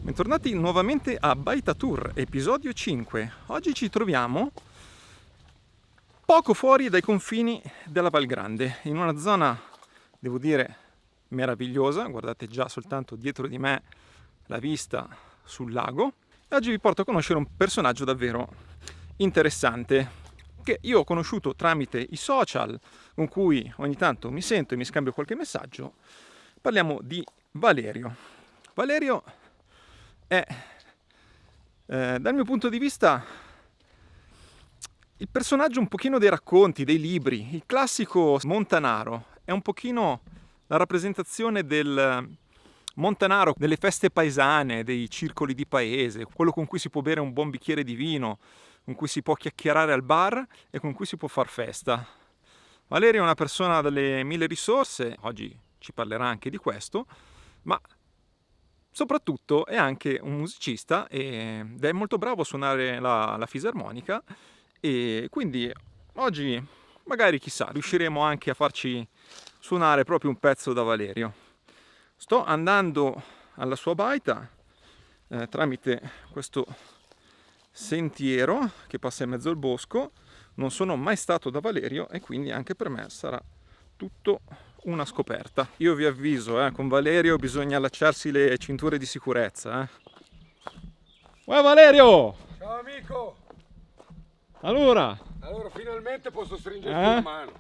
Bentornati nuovamente a Baita Tour, episodio 5. Oggi ci troviamo poco fuori dai confini della Val Grande, in una zona, devo dire, meravigliosa. Guardate già soltanto dietro di me la vista sul lago. E oggi vi porto a conoscere un personaggio davvero interessante, che io ho conosciuto tramite i social, con cui ogni tanto mi sento e mi scambio qualche messaggio. Parliamo di Valerio. Valerio è, dal mio punto di vista, il personaggio un pochino dei racconti, dei libri, il classico montanaro. È un pochino la rappresentazione del montanaro, delle feste paesane, dei circoli di paese, quello con cui si può bere un buon bicchiere di vino, con cui si può chiacchierare al bar e con cui si può far festa. Valerio è una persona dalle mille risorse, oggi ci parlerà anche di questo, ma soprattutto è anche un musicista ed è molto bravo a suonare la fisarmonica, e quindi oggi magari, chissà, riusciremo anche a farci suonare proprio un pezzo da Valerio. Sto andando alla sua baita tramite questo sentiero che passa in mezzo al bosco. Non sono mai stato da Valerio e quindi anche per me sarà tutto una scoperta. Io vi avviso, con Valerio bisogna allacciarsi le cinture di sicurezza. Uè Valerio! Ciao amico! Allora Finalmente posso stringerti la mano.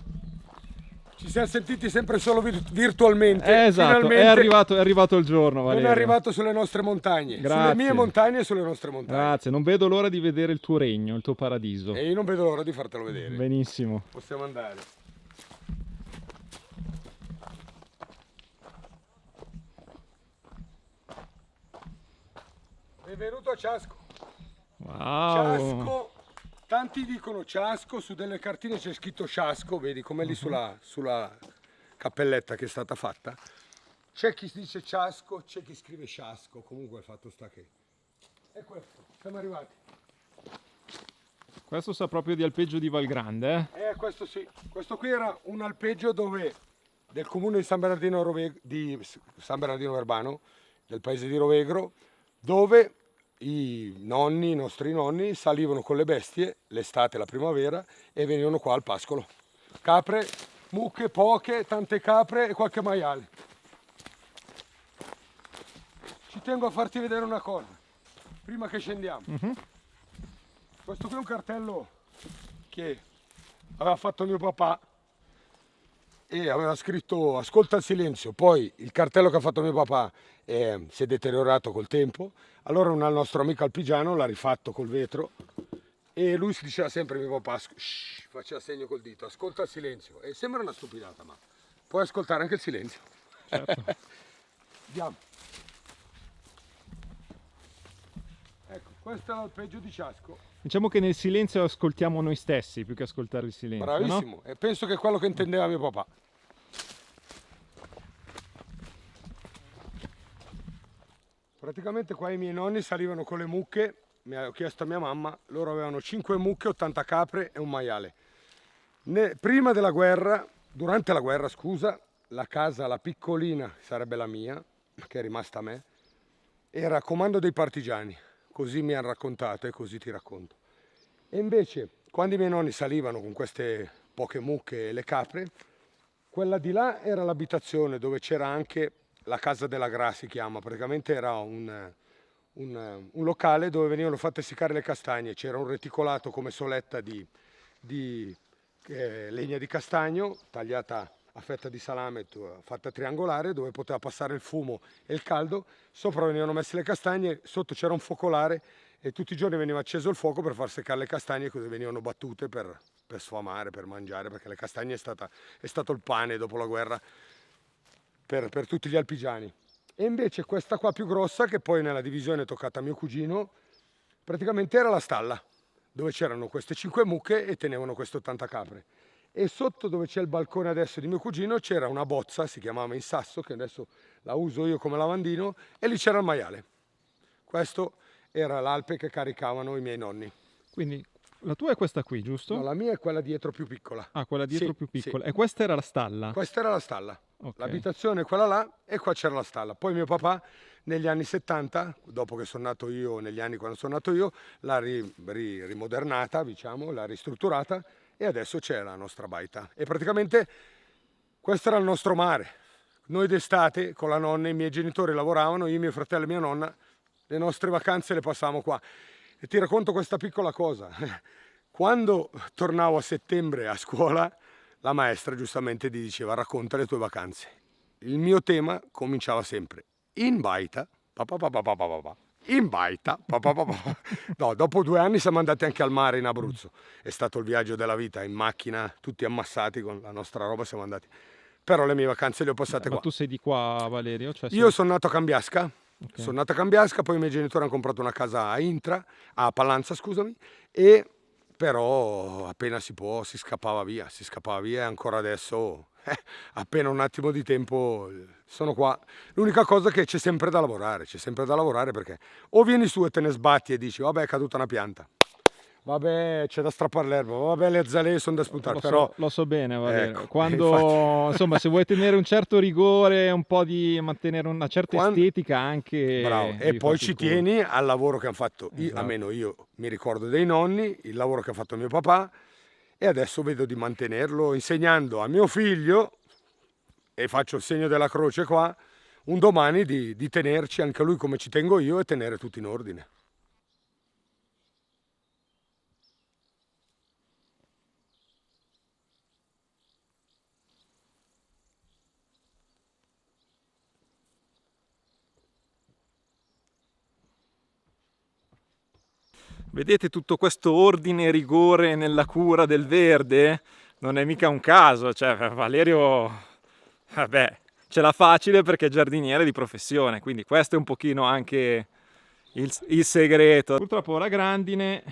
Ci siamo sentiti sempre solo virtualmente. Esatto, finalmente è arrivato il giorno, Valerio. non è arrivato sulle nostre montagne. Grazie. Sulle mie montagne e sulle nostre montagne. Grazie, non vedo l'ora di vedere il tuo regno, il tuo paradiso. E io non vedo l'ora di fartelo vedere. Benissimo. Possiamo andare. Benvenuto a Ciasco. Wow. Ciasco, tanti dicono Ciasco, su delle cartine c'è scritto Ciasco, vedi come lì sulla cappelletta che è stata fatta. C'è chi dice Ciasco, c'è chi scrive Ciasco, comunque il fatto sta che. E questo, siamo arrivati. Questo sa proprio di alpeggio di Val Grande, Questo sì, questo qui era un alpeggio del comune di San Bernardino Verbano, del paese di Rovegro, dove i nostri nonni, salivano con le bestie l'estate, la primavera, e venivano qua al pascolo. Capre, mucche, poche, tante capre e qualche maiale. Ci tengo a farti vedere una cosa, prima che scendiamo. Questo qui è un cartello che aveva fatto mio papà e aveva scritto ascolta il silenzio. Poi il cartello che ha fatto mio papà si è deteriorato col tempo, allora un nostro amico alpigiano l'ha rifatto col vetro e lui si diceva sempre, mio papà, faceva segno col dito, ascolta il silenzio, e sembra una stupidata, ma puoi ascoltare anche il silenzio. Certo. Andiamo. Ecco, questo è l'alpeggio di Ciasco. Diciamo che nel silenzio ascoltiamo noi stessi più che ascoltare il silenzio. Bravissimo, no? E penso che è quello che intendeva mio papà. Praticamente qua i miei nonni salivano con le mucche, mi ho chiesto a mia mamma, loro avevano 5 mucche, 80 capre e un maiale. Prima della guerra, durante la guerra scusa, la casa, la piccolina, sarebbe la mia, che è rimasta a me, era a comando dei partigiani, così mi hanno raccontato e così ti racconto. E invece, quando i miei nonni salivano con queste poche mucche e le capre, quella di là era l'abitazione dove c'era anche la casa della Gra, si chiama, praticamente era un locale dove venivano fatte seccare le castagne, c'era un reticolato come soletta di legna di castagno tagliata a fetta di salame fatta triangolare, dove poteva passare il fumo e il caldo, sopra venivano messe le castagne, sotto c'era un focolare e tutti i giorni veniva acceso il fuoco per far seccare le castagne, così venivano battute per sfamare, per mangiare, perché le castagne è stato il pane dopo la guerra per tutti gli alpigiani. E invece questa qua più grossa, che poi nella divisione è toccata a mio cugino, praticamente era la stalla, dove c'erano queste 5 mucche e tenevano queste 80 capre. E sotto, dove c'è il balcone adesso di mio cugino, c'era una bozza, si chiamava in sasso, che adesso la uso io come lavandino, e lì c'era il maiale. Questo era l'alpe che caricavano i miei nonni. Quindi la tua è questa qui, giusto? No, la mia è quella dietro più piccola. Ah, quella dietro Sì, più piccola. sì. E questa era la stalla? Questa era la stalla. Ok. L'abitazione è quella là e qua c'era la stalla. Poi mio papà negli anni 70, dopo che sono nato io, negli anni quando sono nato io, l'ha rimodernata, diciamo, l'ha ristrutturata e adesso c'è la nostra baita. E praticamente questo era il nostro mare. Noi d'estate con la nonna, i miei genitori lavoravano, io, mio fratello e mia nonna, le nostre vacanze le passavamo qua. E ti racconto questa piccola cosa. Quando tornavo a settembre a scuola, la maestra giustamente ti diceva racconta le tue vacanze. Il mio tema cominciava sempre in baita, pa, pa, pa, pa, pa, pa, pa, pa. In baita, pa, pa, pa, pa. No, dopo 2 anni siamo andati anche al mare in Abruzzo. È stato il viaggio della vita, in macchina, tutti ammassati con la nostra roba siamo andati. Però le mie vacanze le ho passate Ma qua. tu sei di qua, Valerio? Cioè, Io sono nato a Cambiasca, Ok. sono nato a Cambiasca, poi i miei genitori hanno comprato una casa a Intra, a Pallanza, scusami, e però appena si può si scappava via e ancora adesso, appena un attimo di tempo sono qua. L'unica cosa è che c'è sempre da lavorare perché o vieni su e te ne sbatti e dici vabbè è caduta una pianta, vabbè c'è da strappare l'erba, vabbè le azalee sono da spuntare, però Lo so bene, Valerio. ecco, Quando, infatti. insomma, se vuoi tenere un certo rigore, un po' di mantenere una certa estetica anche, Bravo, e devi poi farti ci il culo. tieni al lavoro che hanno fatto, Esatto. almeno io mi ricordo dei nonni, il lavoro che ha fatto mio papà e adesso vedo di mantenerlo insegnando a mio figlio, e faccio il segno della croce qua, un domani di tenerci anche lui come ci tengo io e tenere tutto in ordine. Vedete tutto questo ordine e rigore nella cura del verde? Non è mica un caso, cioè Valerio, vabbè, ce l'ha facile perché è giardiniere di professione, quindi questo è un pochino anche il segreto. Purtroppo la grandine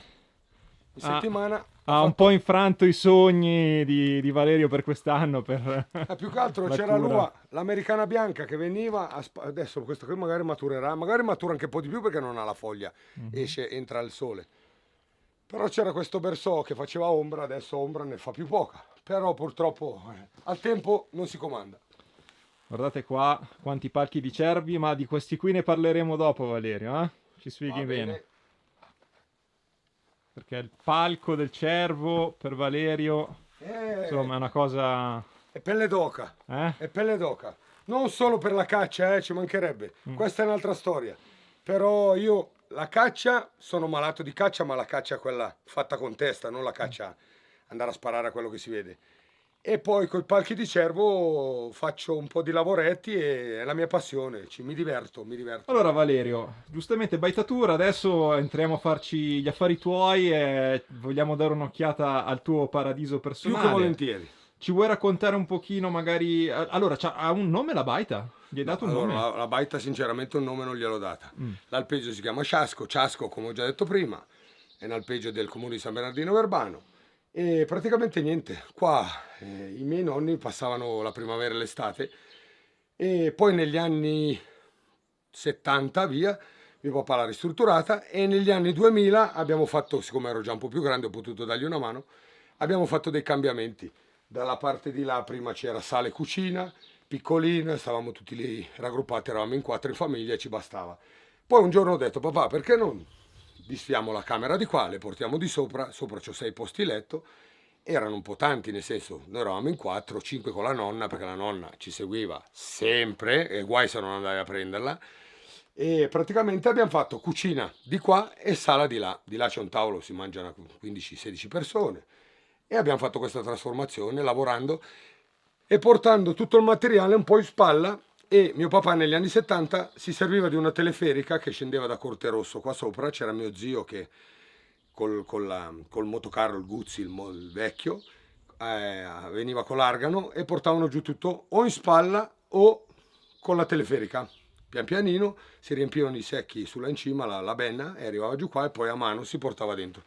In ha, settimana ha un po' infranto i sogni di Valerio per quest'anno. più che altro la c'era cura. l'uva, l'americana bianca che veniva, adesso questo qui magari maturerà, magari matura anche un po' di più perché non ha la foglia, entra il sole. Però c'era questo bersò che faceva ombra, adesso ombra ne fa più poca, però purtroppo al tempo non si comanda. Guardate qua quanti palchi di cervi, ma di questi qui ne parleremo dopo, Valerio, eh? Ci spieghi Va bene. Perché il palco del cervo per Valerio, insomma, è una cosa... È pelle d'oca, è pelle d'oca. Non solo per la caccia, ci mancherebbe. Questa è un'altra storia. Però io la caccia, sono malato di caccia, ma la caccia quella fatta con testa, non la caccia andare a sparare a quello che si vede. E poi con i palchi di cervo faccio un po' di lavoretti e è la mia passione, mi diverto. Allora Valerio, giustamente baitatura, adesso entriamo a farci gli affari tuoi e vogliamo dare un'occhiata al tuo paradiso Più personale. che volentieri. Ci vuoi raccontare un pochino magari... Allora, ha un nome la baita? Gli hai dato un nome? La baita sinceramente un nome non gliel'ho data. L'alpeggio si chiama Ciasco come ho già detto prima, è un alpeggio del comune di San Bernardino Verbano. E praticamente niente, qua i miei nonni passavano la primavera e l'estate e poi negli anni 70 via, mio papà l'ha ristrutturata e negli anni 2000 abbiamo fatto, siccome ero già un po' più grande ho potuto dargli una mano, abbiamo fatto dei cambiamenti. Dalla parte di là prima c'era sala e cucina, piccolina, stavamo tutti lì raggruppati, eravamo in 4 in famiglia e ci bastava. Poi un giorno ho detto papà perché non disfiamo la camera di qua, le portiamo di sopra c'ho 6 posti letto, erano un po' tanti, nel senso, noi eravamo in 4, 5 con la nonna, perché la nonna ci seguiva sempre, e guai se non andavi a prenderla, e praticamente abbiamo fatto cucina di qua e sala di là c'è un tavolo, si mangiano 15-16 persone, e abbiamo fatto questa trasformazione lavorando e portando tutto il materiale un po' in spalla. E mio papà negli anni 70 si serviva di una teleferica che scendeva da Corte Rosso qua sopra, c'era mio zio che col motocarro, il Guzzi, il vecchio, veniva con l'argano e portavano giù tutto o in spalla o con la teleferica. Pian pianino si riempivano i secchi sulla in cima, la benna, e arrivava giù qua e poi a mano si portava dentro.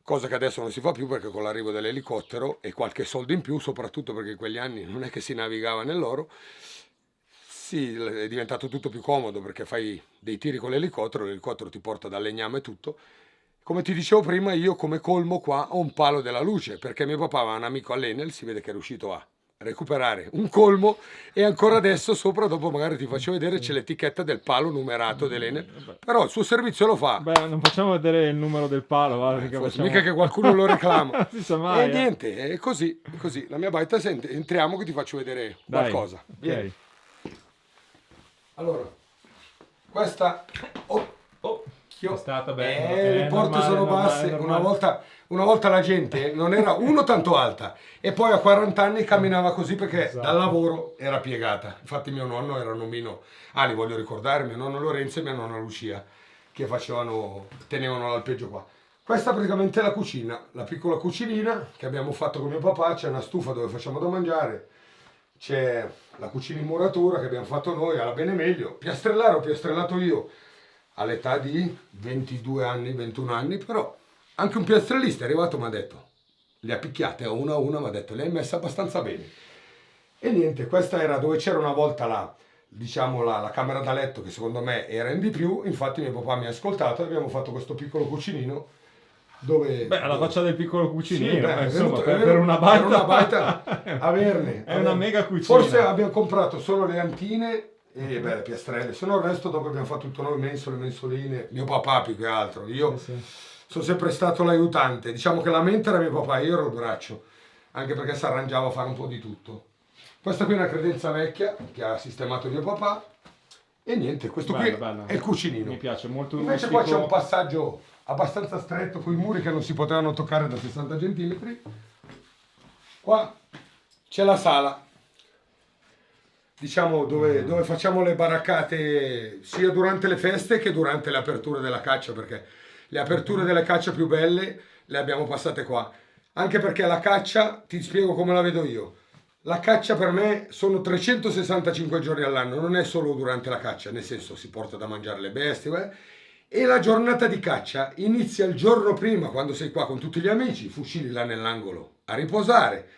Cosa che adesso non si fa più perché con l'arrivo dell'elicottero e qualche soldo in più, soprattutto perché in quegli anni non è che si navigava nell'oro, sì, è diventato tutto più comodo perché fai dei tiri con l'elicottero ti porta dal legname e tutto. Come ti dicevo prima, io come colmo qua ho un palo della luce perché mio papà aveva un amico all'Enel, si vede che è riuscito a recuperare un colmo e ancora adesso sopra, dopo magari ti faccio vedere, c'è l'etichetta del palo numerato dell'Enel, però il suo servizio lo fa. Beh, non facciamo vedere il numero del palo, va, perché facciamo... Mica che qualcuno lo reclama. Non si sa mai, E niente, è così, la mia baita, entriamo che ti faccio vedere qualcosa. Ok. Vieni. Allora, questa È stata bella. le porte sono basse. Una volta la gente non era tanto alta e poi a 40 anni camminava così perché dal lavoro era piegata. Infatti mio nonno era un omino, li voglio ricordare, mio nonno Lorenzo e mia nonna Lucia, che tenevano l'alpeggio qua. Questa praticamente è la cucina, la piccola cucinina che abbiamo fatto con mio papà. C'è una stufa dove facciamo da mangiare, c'è la cucina in muratura che abbiamo fatto noi alla Benemeglio. Piastrellare ho piastrellato io all'età di 22 anni, 21 anni, però anche un piastrellista è arrivato e mi ha detto, le ha picchiate a una, mi ha detto, le hai messe abbastanza bene. E niente, questa era dove c'era una volta la camera da letto, che secondo me era in di più. Infatti mio papà mi ha ascoltato e abbiamo fatto questo piccolo cucinino dove... Beh, alla faccia del piccolo cucinino, Sì, insomma, per per una baita... Per una baita averne. È una mega cucina. Forse abbiamo comprato solo le antine e le piastrelle, se no il resto dopo abbiamo fatto tutto noi, mensoline, mio papà più che altro. Io sono sempre stato l'aiutante, diciamo che la mente era mio papà, io ero il braccio, anche perché si arrangiava a fare un po' di tutto. Questa qui è una credenza vecchia che ha sistemato mio papà e niente, questo qui è il cucinino. Mi piace, molto Invece rustico. qua c'è un passaggio abbastanza stretto con i muri che non si potevano toccare da 60 cm. Qua c'è la sala, diciamo dove facciamo le baraccate sia durante le feste che durante le aperture della caccia, perché le aperture delle caccia più belle le abbiamo passate qua. Anche perché la caccia, ti spiego come la vedo io, la caccia per me sono 365 giorni all'anno, non è solo durante la caccia, nel senso si porta da mangiare le bestie, e la giornata di caccia inizia il giorno prima, quando sei qua con tutti gli amici, fucili là nell'angolo a riposare.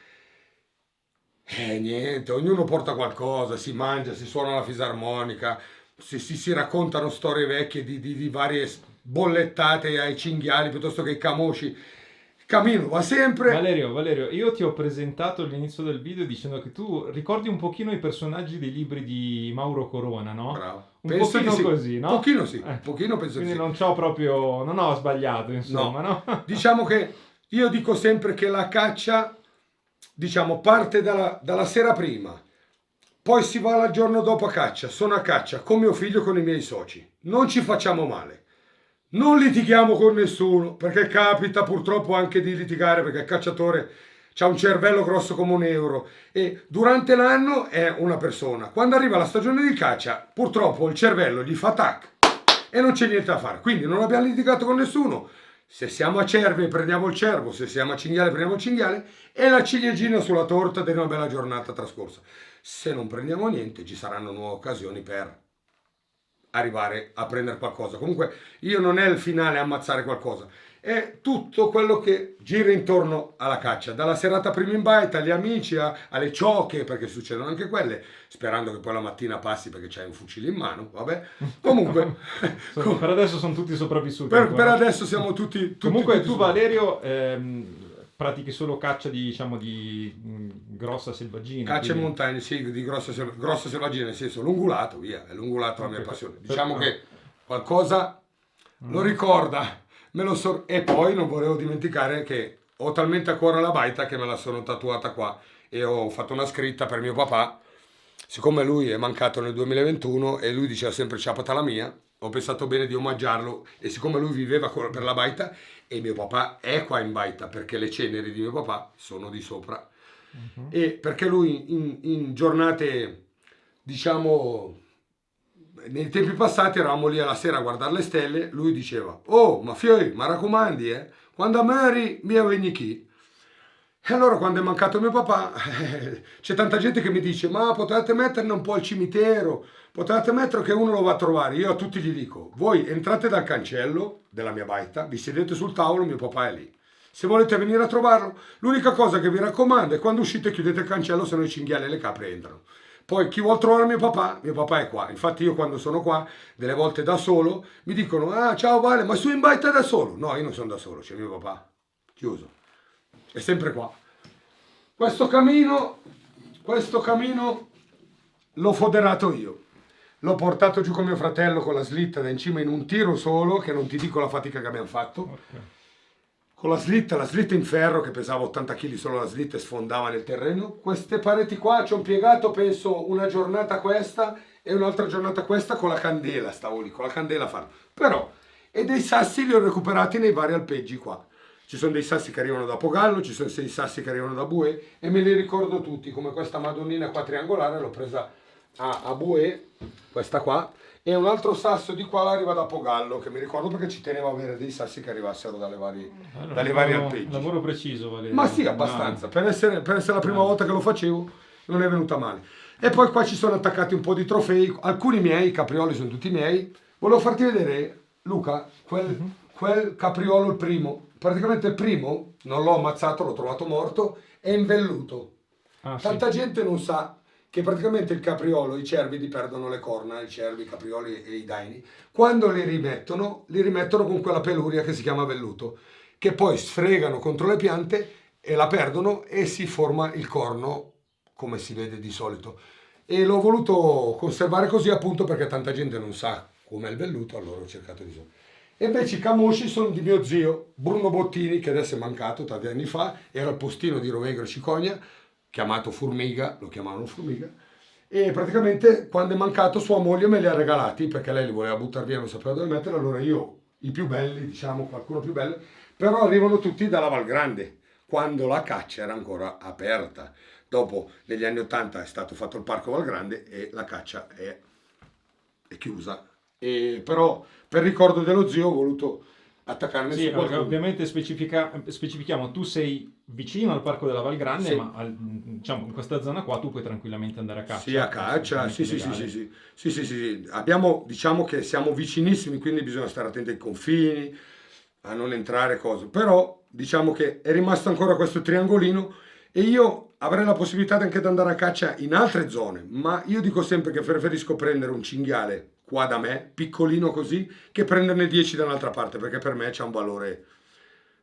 Niente, ognuno porta qualcosa, si mangia, si suona la fisarmonica, si raccontano storie vecchie di varie bollettate ai cinghiali piuttosto che ai camosci. Il cammino va sempre. Valerio, io ti ho presentato all'inizio del video dicendo che tu ricordi un pochino i personaggi dei libri di Mauro Corona, no? Bravo. Un Penso pochino di sì. così, no? Pochino sì, pochino penso di Quindi sì. non ho sbagliato, insomma, no? Diciamo che io dico sempre che la caccia, diciamo, parte dalla sera prima, poi si va il giorno dopo a caccia. Sono a caccia con mio figlio e con i miei soci. Non ci facciamo male. Non litighiamo con nessuno, perché capita purtroppo anche di litigare, perché il cacciatore ha un cervello grosso come un euro e durante l'anno è una persona. Quando arriva la stagione di caccia, purtroppo il cervello gli fa tac e non c'è niente da fare. Quindi non abbiamo litigato con nessuno. Se siamo a cerve prendiamo il cervo, se siamo a cinghiale prendiamo il cinghiale e la ciliegina sulla torta di una bella giornata trascorsa. Se non prendiamo niente ci saranno nuove occasioni per arrivare a prendere qualcosa. Comunque io non è il finale ammazzare qualcosa, è tutto quello che gira intorno alla caccia, dalla serata prima in baita, agli amici, alle ciocche, perché succedono anche quelle, sperando che poi la mattina passi perché c'hai un fucile in mano, vabbè. Comunque per adesso sono tutti sopravvissuti. Per adesso siamo tutti Comunque tutti tu Valerio pratichi solo caccia di grossa selvaggina. caccia in quindi... montagna, sì, di grossa selvaggina, nel senso l'ungulato, via, è l'ungulato la mia passione. Diciamo che qualcosa lo ricorda, e poi non volevo dimenticare che ho talmente a cuore la baita che me la sono tatuata qua e ho fatto una scritta per mio papà. Siccome lui è mancato nel 2021 e lui diceva sempre ciapata la mia, ho pensato bene di omaggiarlo, e siccome lui viveva per la baita e mio papà è qua in baita perché le ceneri di mio papà sono di sopra, e perché lui in giornate, diciamo, nei tempi passati eravamo lì alla sera a guardare le stelle, lui diceva: oh, ma fioi, ma raccomandi, quando muori mi avvegni chi? E allora quando è mancato mio papà c'è tanta gente che mi dice: ma potete metterne un po' al cimitero, potete mettere che uno lo va a trovare. Io a tutti gli dico: voi entrate dal cancello della mia baita, vi sedete sul tavolo, mio papà è lì. Se volete venire a trovarlo, l'unica cosa che vi raccomando è quando uscite chiudete il cancello, se no i cinghiali e le capre entrano. Poi chi vuol trovare mio papà è qua. Infatti io quando sono qua, delle volte da solo, mi dicono: ah, ciao Vale, ma su in baita da solo? No, io non sono da solo, c'è mio papà. Chiuso. È sempre qua. Questo camino Questo camino l'ho foderato io. L'ho portato giù con mio fratello con la slitta da in cima in un tiro solo, che non ti dico la fatica che abbiamo fatto. Ok. Con la slitta in ferro che pesava 80 kg solo la slitta e sfondava nel terreno. Queste pareti qua ci ho impiegato penso una giornata questa e un'altra giornata questa con la candela, stavo lì con la candela a farlo. Però, e dei sassi li ho recuperati nei vari alpeggi qua. Ci sono dei sassi che arrivano da Pogallo, ci sono dei sassi che arrivano da Bue e me li ricordo tutti, come questa Madonnina qua triangolare l'ho presa a Bue, questa qua, e un altro sasso di qua arriva da Pogallo, che mi ricordo perché ci tenevo a avere dei sassi che arrivassero dalle varie alpeggi. Lavoro preciso, Valerio. Ma sì, abbastanza, per essere la prima volta che lo facevo non è venuta male. E poi qua ci sono attaccati un po' di trofei, alcuni miei, i caprioli sono tutti miei. Volevo farti vedere, Luca, quel capriolo, il primo. Praticamente il primo, non l'ho ammazzato, l'ho trovato morto, è in velluto. Ah, Tanta sì. gente non sa che praticamente il capriolo, i cervi perdono le corna, i cervi, i caprioli e i daini. Quando li rimettono con quella peluria che si chiama velluto, che poi sfregano contro le piante e la perdono e si forma il corno, come si vede di solito. E l'ho voluto conservare così appunto perché tanta gente non sa com'è il velluto, allora ho cercato di sapere. E invece i camosci sono di mio zio Bruno Bottini, che adesso è mancato tanti anni fa, era il postino di Rovegro e Cicogna, chiamato Formiga, lo chiamavano Formiga, e praticamente quando è mancato sua moglie me li ha regalati, perché lei li voleva buttare via, non sapeva dove metterli, allora io, i più belli, diciamo, qualcuno più bello, però arrivano tutti dalla Val Grande, quando la caccia era ancora aperta. Dopo, negli anni 80 è stato fatto il Parco Val Grande e la caccia è chiusa. E però per ricordo dello zio ho voluto attaccarmi Sì, su qualcuno. ovviamente specifichiamo, tu sei vicino al Parco della Val Grande, Sì. ma diciamo in questa zona qua tu puoi tranquillamente andare a caccia. Sì, a caccia, assolutamente sì. legale. Sì. Abbiamo, diciamo che siamo vicinissimi, quindi bisogna stare attenti ai confini, a non entrare cose. Però diciamo che è rimasto ancora questo triangolino e io avrei la possibilità anche di andare a caccia in altre zone, ma io dico sempre che preferisco prendere un cinghiale qua da me, piccolino così, che prenderne 10 da un'altra parte, perché per me c'ha un valore,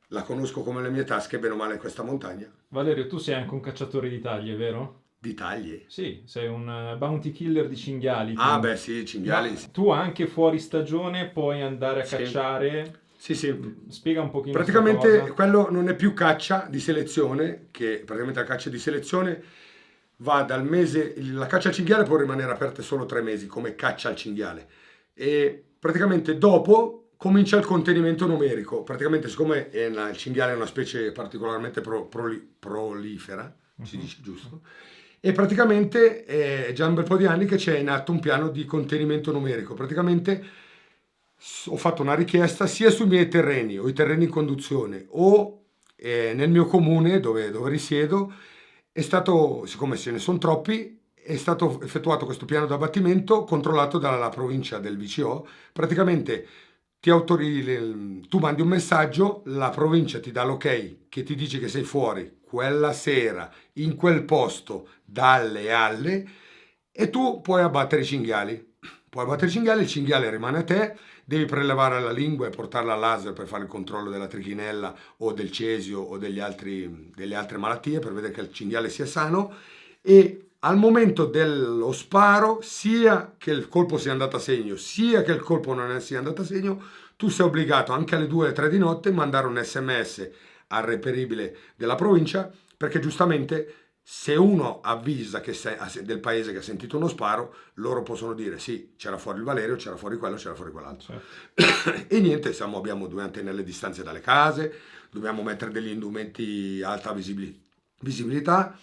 la conosco come le mie tasche, bene o male questa montagna, Valerio, tu sei anche un cacciatore di taglie, vero? di taglie. Sì, sei un bounty killer di cinghiali. Ah tu. beh sì, cinghiali. Ma tu anche fuori stagione puoi andare a Sì. cacciare. Sì, sì. Spiega un pochino Praticamente questa cosa. quello non è più caccia di selezione, che praticamente la caccia di selezione va dal mese, la caccia al cinghiale può rimanere aperta solo 3 mesi come caccia al cinghiale e praticamente dopo comincia il contenimento numerico. Praticamente siccome il cinghiale è una specie particolarmente prolifera, si dice giusto, e praticamente è già un bel po' di anni che c'è in atto un piano di contenimento numerico. Praticamente ho fatto una richiesta sia sui miei terreni o i terreni in conduzione o nel mio comune dove risiedo. È stato, siccome ce ne sono troppi, è stato effettuato questo piano di abbattimento controllato dalla provincia del VCO. Praticamente tu mandi un messaggio, la provincia ti dà l'ok che ti dice che sei fuori quella sera in quel posto dalle alle e tu puoi abbattere i cinghiali. Puoi abbattere i cinghiali, il cinghiale rimane a te, devi prelevare la lingua e portarla al laser per fare il controllo della trichinella o del cesio o delle altre malattie per vedere che il cinghiale sia sano e al momento dello sparo, sia che il colpo sia andato a segno, sia che il colpo non sia andato a segno, tu sei obbligato anche alle 2 o 3 di notte a mandare un SMS al reperibile della provincia perché giustamente se uno avvisa del paese che ha sentito uno sparo, loro possono dire sì, c'era fuori il Valerio, c'era fuori quello, c'era fuori quell'altro. Certo. E niente, dobbiamo tenere le distanze dalle case, dobbiamo mettere degli indumenti a alta visibilità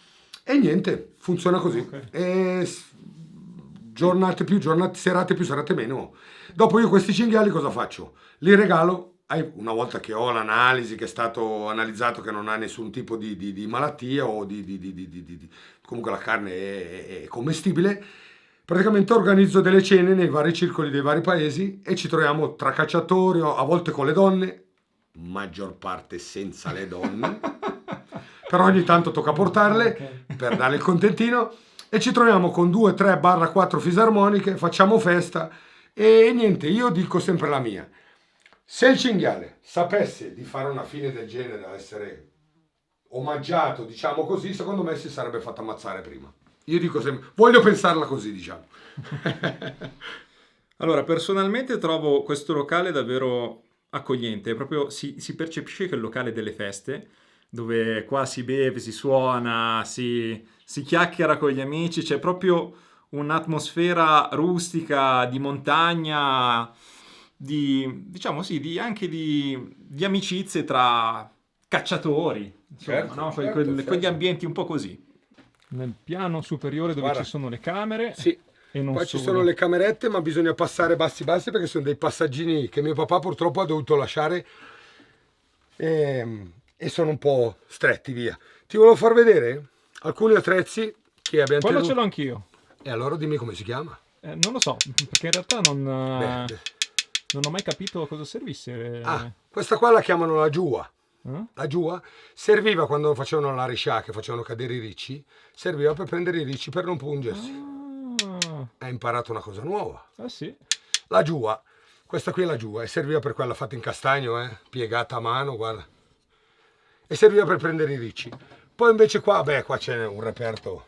e niente, funziona così. Ok. E serate più, serate meno. Dopo io questi cinghiali cosa faccio? Li regalo. Una volta che ho l'analisi, che è stato analizzato che non ha nessun tipo di malattia o comunque la carne è commestibile, praticamente organizzo delle cene nei vari circoli dei vari paesi e ci troviamo tra cacciatori, a volte con le donne, maggior parte senza le donne, però ogni tanto tocca portarle per dare il contentino e ci troviamo con 2, 3, 4 fisarmoniche, facciamo festa e niente, io dico sempre la mia. Se il cinghiale sapesse di fare una fine del genere, a essere omaggiato, diciamo così, secondo me si sarebbe fatto ammazzare prima. Io dico sempre, voglio pensarla così, diciamo. Allora, personalmente trovo questo locale davvero accogliente, proprio si percepisce che è il locale delle feste, dove qua si beve, si suona, si chiacchiera con gli amici, c'è proprio un'atmosfera rustica, di montagna, diciamo sì, anche di amicizie tra cacciatori, insomma, Certo, no? certo, Quegli certo. ambienti un po' così. Nel piano superiore dove Guarda. ci sono le camere Sì. e non Poi ci solo. sono le camerette, ma bisogna passare bassi bassi perché sono dei passaggini che mio papà purtroppo ha dovuto lasciare e sono un po' stretti, via. Ti volevo far vedere alcuni attrezzi che abbiamo Quello tenuto. ce l'ho anch'io. E allora dimmi come si chiama. Non lo so, perché in realtà Beh, non ho mai capito a cosa servisse. questa qua la chiamano la giua. Eh? La giua serviva quando facevano la riscià, che facevano cadere i ricci, serviva per prendere i ricci per non pungersi. Hai imparato una cosa nuova. Sì. La giua, questa qui è la giua, e serviva per quella fatta in castagno, piegata a mano, guarda. E serviva per prendere i ricci. Poi invece qua, qua c'è un reperto,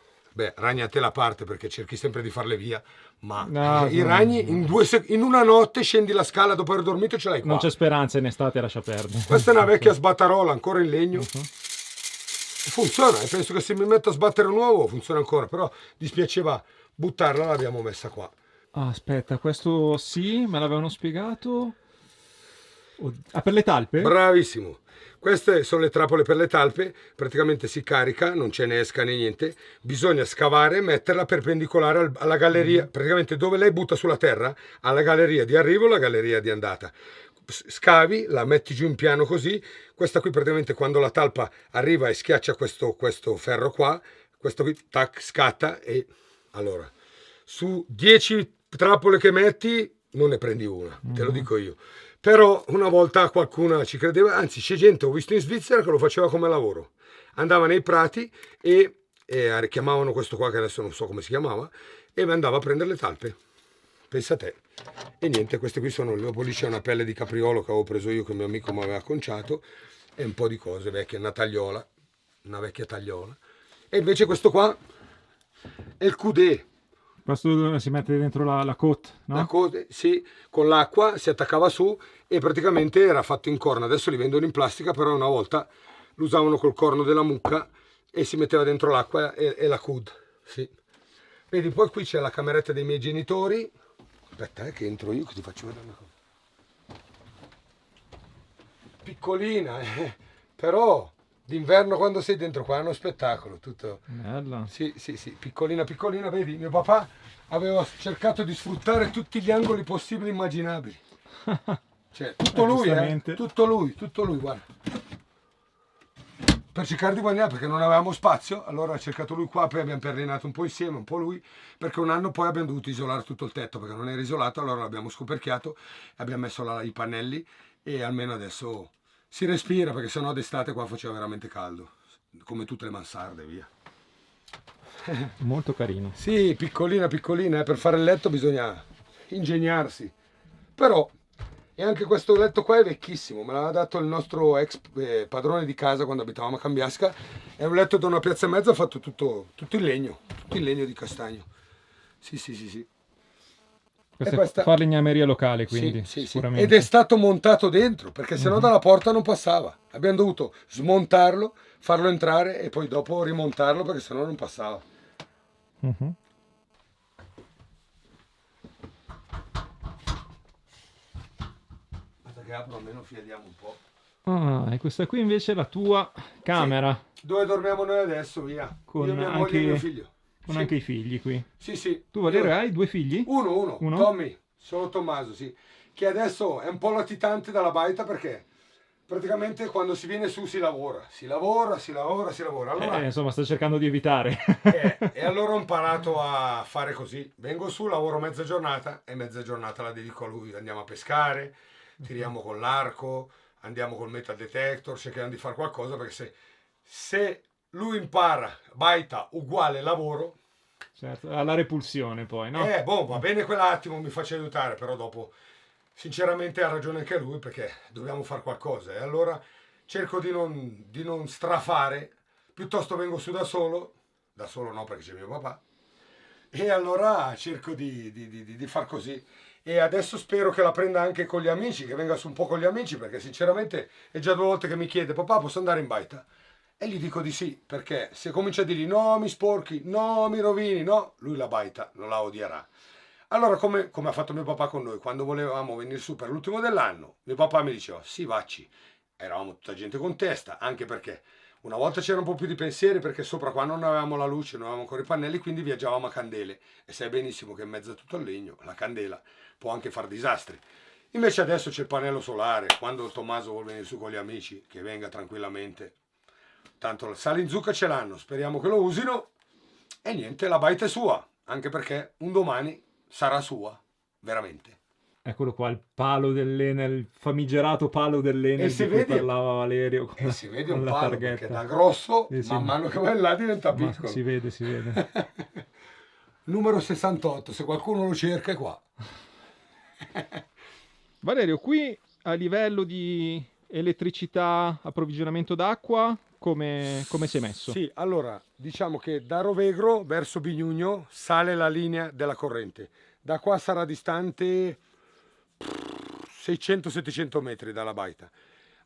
ragnate la parte perché cerchi sempre di farle via, ma No, i ragni in una notte scendi la scala dopo aver dormito ce l'hai qua. Non c'è speranza in estate, lascia perdere. Questa è una vecchia sbattarola ancora in legno. Funziona, e penso che se mi metto a sbattere un uovo funziona ancora, però dispiaceva buttarla, l'abbiamo messa qua. Aspetta, questo sì, me l'avevano spiegato. Per le talpe? Bravissimo. Queste sono le trappole per le talpe, praticamente si carica, non ce ne esca né niente, bisogna scavare e metterla perpendicolare alla galleria, praticamente dove lei butta sulla terra, alla galleria di arrivo e la galleria di andata. Scavi, la metti giù in piano così, questa qui praticamente quando la talpa arriva e schiaccia questo ferro qua, questo qui tac, scatta e allora su 10 trappole che metti non ne prendi una, te lo dico io. Però una volta qualcuno ci credeva, anzi c'è gente, ho visto in Svizzera che lo faceva come lavoro. Andava nei prati e chiamavano questo qua che adesso non so come si chiamava e andava a prendere le talpe. Pensa a te. E niente, queste qui sono, dopo lì c'è una pelle di capriolo che avevo preso io che mio amico mi aveva acconciato e un po' di cose vecchie, una tagliola, una vecchia tagliola. E invece questo qua è il coudé. Questo si mette dentro la côte, no? La coda, sì, con l'acqua si attaccava su e praticamente era fatto in corno. Adesso li vendono in plastica, però una volta lo usavano col corno della mucca e si metteva dentro l'acqua e la cud. Sì. Vedi, poi qui c'è la cameretta dei miei genitori. Aspetta, che entro io che ti faccio vedere una cosa. Piccolina, però d'inverno quando sei dentro qua è uno spettacolo. Tutto. Bella. Sì, piccolina, piccolina, vedi, mio papà aveva cercato di sfruttare tutti gli angoli possibili e immaginabili. Cioè, tutto lui, tutto lui, guarda. Per cercare di guadagnare, perché non avevamo spazio, allora ha cercato lui qua, poi abbiamo perlinato un po' insieme, un po' lui, perché un anno poi abbiamo dovuto isolare tutto il tetto, perché non era isolato, allora l'abbiamo scoperchiato, abbiamo messo i pannelli e almeno adesso si respira, perché sennò d'estate qua faceva veramente caldo, come tutte le mansarde, via. Molto carino. Sì, piccolina, piccolina, per fare il letto bisogna ingegnarsi. Però, e anche questo letto qua è vecchissimo, me l'aveva dato il nostro ex padrone di casa quando abitavamo a Cambiasca. È un letto da una piazza e mezza fatto tutto in legno di castagno. Sì. Questa è falegnameria locale, quindi, Sì. sicuramente. Ed è stato montato dentro, perché sennò dalla porta non passava. Abbiamo dovuto smontarlo, farlo entrare e poi dopo rimontarlo perché sennò non passava. Mhm. Aspetta che apro, almeno fiadiamo un po'. E questa qui invece è la tua camera, Dove dormiamo noi adesso, via. Con Io, mia moglie anche- e mio figlio. con Sì. anche i figli qui. Sì. Tu, Valerio, hai 2 figli? Uno. Uno? Tommy, solo Tommaso, sì. Che adesso è un po' latitante dalla baita perché praticamente quando si viene su si lavora. Allora, Insomma, sto cercando di evitare. e allora ho imparato a fare così. Vengo su, lavoro mezza giornata e mezza giornata la dedico a lui. Andiamo a pescare, tiriamo con l'arco, andiamo col metal detector, cerchiamo di fare qualcosa perché se lui impara baita uguale lavoro, Certo, alla repulsione poi, no? va bene quell'attimo, mi faccio aiutare, però dopo sinceramente ha ragione anche lui perché dobbiamo fare qualcosa e allora cerco di non strafare, piuttosto vengo su da solo no perché c'è mio papà, E allora cerco di far così. E adesso spero che la prenda anche con gli amici, che venga su un po' con gli amici, perché sinceramente è già 2 volte che mi chiede: papà, posso andare in baita? E gli dico di sì, perché se comincia a dirgli no, mi sporchi, no, mi rovini, no, lui la baita non la odierà. Allora, come ha fatto mio papà con noi, quando volevamo venire su per l'ultimo dell'anno, mio papà mi diceva: sì, vacci. Eravamo tutta gente con testa, anche perché una volta c'era un po' più di pensieri, perché sopra qua non avevamo la luce, non avevamo ancora i pannelli, quindi viaggiavamo a candele. E sai benissimo che in mezzo a tutto il legno, la candela può anche far disastri. Invece adesso c'è il pannello solare, quando Tommaso vuole venire su con gli amici, che venga tranquillamente. Tanto la sale in zucca ce l'hanno, speriamo che lo usino. E niente, la baita è sua, anche perché un domani sarà sua, veramente. Eccolo qua, il palo dell'Enel, il famigerato palo dell'Enel di cui parlava Valerio. E si vede un la palo, targhetta. perché da grosso, Sì, sì. man mano che va in là diventa Ma piccolo. si vede, si vede. Numero 68, se qualcuno lo cerca è qua. Valerio, qui a livello di elettricità, approvvigionamento d'acqua, come sei messo? Sì, allora, diciamo che da Rovegro verso Bignugno sale la linea della corrente. Da qua sarà distante 600-700 metri dalla baita.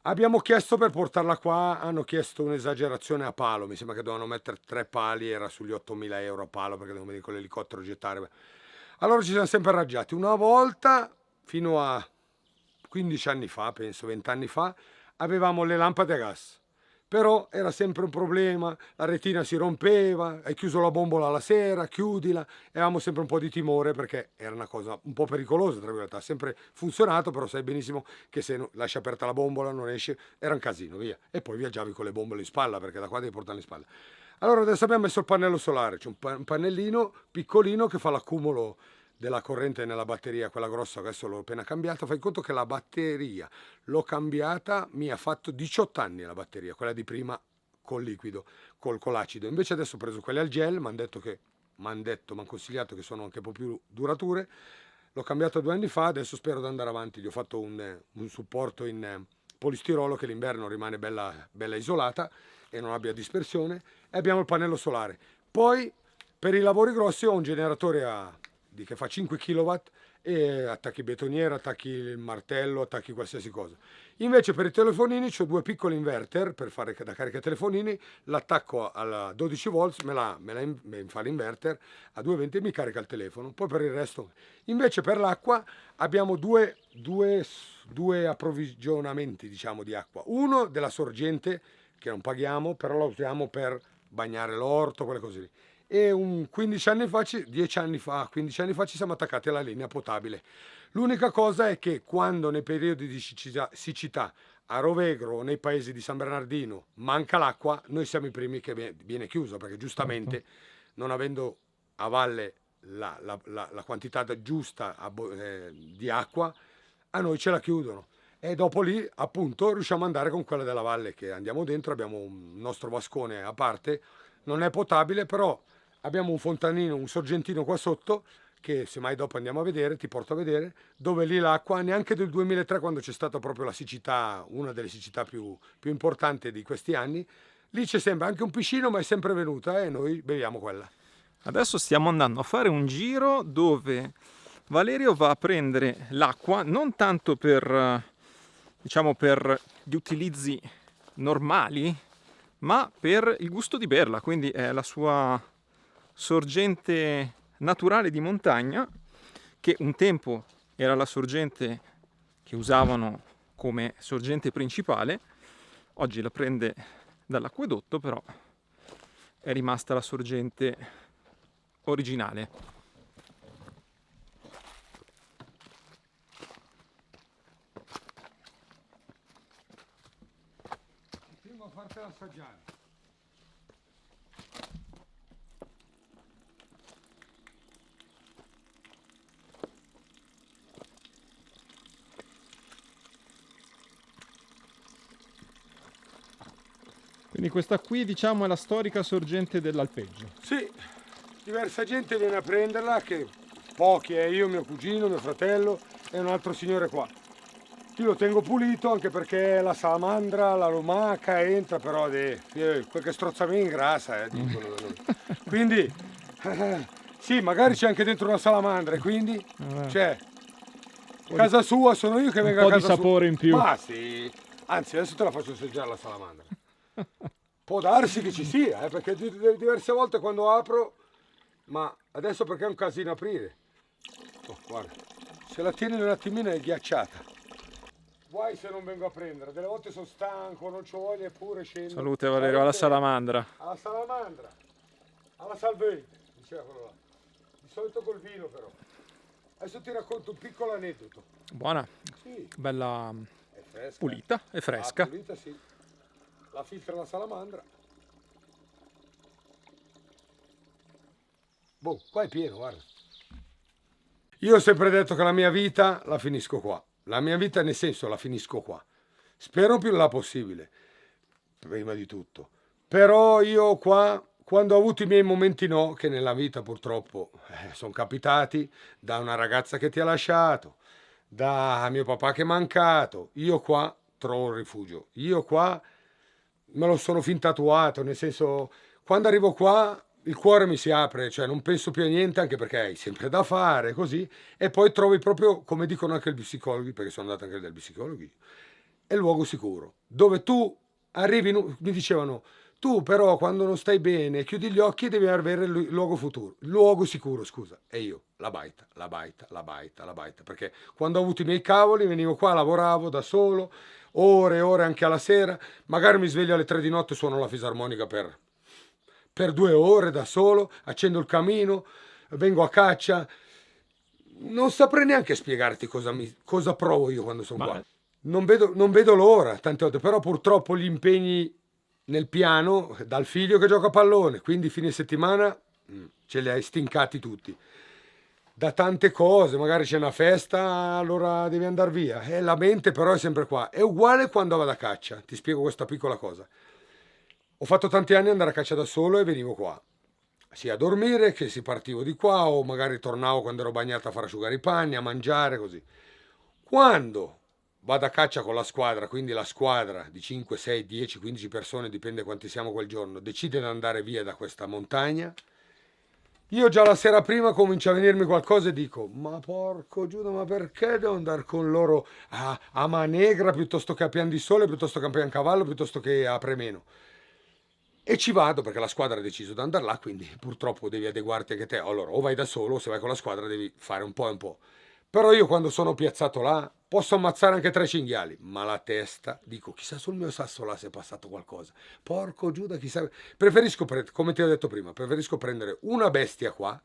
Abbiamo chiesto per portarla qua, hanno chiesto un'esagerazione a palo, mi sembra che dovevano mettere 3 pali, era sugli 8.000 euro a palo perché devono venire con l'elicottero gettare. Allora ci siamo sempre arrangiati. Una volta, fino a 15 anni fa, penso 20 anni fa, avevamo le lampade a gas. Però era sempre un problema, la retina si rompeva, hai chiuso la bombola la sera, chiudila, e avevamo sempre un po' di timore perché era una cosa un po' pericolosa, tra virgolette. Ha sempre funzionato, però sai benissimo che se lasci aperta la bombola non esce, era un casino, via. E poi viaggiavi con le bombole in spalla, perché da qua devi portarle in spalla. Allora adesso abbiamo messo il pannello solare, c'è un pannellino piccolino che fa l'accumulo della corrente nella batteria, quella grossa, adesso l'ho appena cambiata. Fai conto che la batteria l'ho cambiata, mi ha fatto 18 anni la batteria, quella di prima col liquido, con l'acido. Invece adesso ho preso quelle al gel, mi hanno consigliato che sono anche un po' più durature. L'ho cambiato 2 anni fa, adesso spero di andare avanti. Gli ho fatto un supporto in polistirolo che l'inverno rimane bella isolata e non abbia dispersione. E abbiamo il pannello solare. Poi per i lavori grossi ho un generatore che fa 5 kW e attacchi betoniera, attacchi il martello, attacchi qualsiasi cosa. Invece per i telefonini ho 2 piccoli inverter per fare da carica ai telefonini, l'attacco a 12 volts, me fa l'inverter a 220 e mi carica il telefono. Poi per il resto, invece per l'acqua abbiamo due approvvigionamenti, diciamo, di acqua. Uno della sorgente che non paghiamo, però lo usiamo per bagnare l'orto, quelle cose lì. E 15 anni fa ci siamo attaccati alla linea potabile. L'unica cosa è che quando nei periodi di siccità a Rovegro o nei paesi di San Bernardino manca l'acqua, noi siamo i primi che viene chiusa, perché giustamente non avendo a valle la quantità giusta di acqua, a noi ce la chiudono. E dopo lì appunto riusciamo ad andare con quella della valle, che andiamo dentro, abbiamo un nostro vascone a parte, non è potabile, però abbiamo un fontanino, un sorgentino qua sotto, che se mai dopo andiamo a vedere, ti porto a vedere, dove lì l'acqua, neanche del 2003, quando c'è stata proprio la siccità, una delle siccità più importanti di questi anni, lì c'è sempre anche un piscino, ma è sempre venuta e noi beviamo quella. Adesso stiamo andando a fare un giro dove Valerio va a prendere l'acqua, non tanto per gli utilizzi normali, ma per il gusto di berla, quindi è la sua sorgente naturale di montagna, che un tempo era la sorgente che usavano come sorgente principale, oggi la prende dall'acquedotto, però è rimasta la sorgente originale. Prima a fartela assaggiare. Quindi questa qui, diciamo, è la storica sorgente dell'alpeggio. Sì, diversa gente viene a prenderla, che pochi, io, mio cugino, mio fratello e un altro signore qua. Io lo tengo pulito anche perché la salamandra, la lumaca entra, però quel che strozza me ingrassa, dicono. Quindi Sì, magari c'è anche dentro una salamandra, e quindi Eh. cioè, casa sua sono io che Un vengo po' a di casa sapore sua. in più. Ma sì, anzi adesso te la faccio assaggiare la salamandra. Può darsi che ci sia, perché diverse volte quando apro, ma adesso perché è un casino aprire. Oh, guarda, se la tieni un attimino è ghiacciata. Guai se non vengo a prendere, delle volte sono stanco, non c'ho voglia eppure scendo. Salute Valerio, alla salamandra. Alla salamandra, alla salvete, diceva quello là. Di solito col vino però. Adesso ti racconto un piccolo aneddoto. Buona, Sì, bella è fresca. pulita e fresca. Ah, pulita sì. La filtra la salamandra. Boh, qua è pieno, guarda. Io ho sempre detto che la mia vita la finisco qua. La mia vita nel senso la finisco qua. Spero più in là possibile, prima di tutto. Però io qua, quando ho avuto i miei momenti no, che nella vita purtroppo sono capitati, da una ragazza che ti ha lasciato, da mio papà che è mancato, io qua trovo un rifugio. Io qua me lo sono fin tatuato, nel senso, quando arrivo qua il cuore mi si apre, cioè non penso più a niente, anche perché hai sempre da fare, così, e poi trovi proprio, come dicono anche gli psicologi, perché sono andato anche dagli psicologi, è il luogo sicuro, dove tu arrivi, mi dicevano, tu però quando non stai bene, chiudi gli occhi e devi avere il luogo futuro, il luogo sicuro, scusa, e io, la baita, la baita, la baita, la baita, perché quando ho avuto i miei cavoli venivo qua, lavoravo da solo, ore e ore anche alla sera, magari mi sveglio alle 3 di notte e suono la fisarmonica per 2 ore da solo, accendo il camino, vengo a caccia, non saprei neanche spiegarti cosa provo io quando sono qua. Non vedo l'ora tante volte, però purtroppo gli impegni nel piano, dal figlio che gioca a pallone, quindi fine settimana ce li hai stincati tutti. Da tante cose, magari c'è una festa, allora devi andare via. E la mente però è sempre qua. È uguale quando vado a caccia, ti spiego questa piccola cosa. Ho fatto tanti anni andare a caccia da solo e venivo qua. Sia a dormire che si partivo di qua o magari tornavo quando ero bagnato a far asciugare i panni, a mangiare, così. Quando vado a caccia con la squadra, quindi la squadra di 5, 6, 10, 15 persone, dipende quanti siamo quel giorno, decide di andare via da questa montagna, io già la sera prima comincio a venirmi qualcosa e dico, ma porco Giuda, ma perché devo andare con loro a Manegra piuttosto che a Pian di Sole, piuttosto che a Piancavallo, piuttosto che a Premeno? E ci vado perché la squadra ha deciso di andare là, quindi purtroppo devi adeguarti anche te. Allora, o vai da solo, o se vai con la squadra devi fare un po' e un po'. Però io quando sono piazzato là posso ammazzare anche 3 cinghiali, ma la testa, dico, chissà sul mio sasso là se è passato qualcosa. Porco Giuda, chissà. Preferisco, come ti ho detto prima, preferisco prendere una bestia qua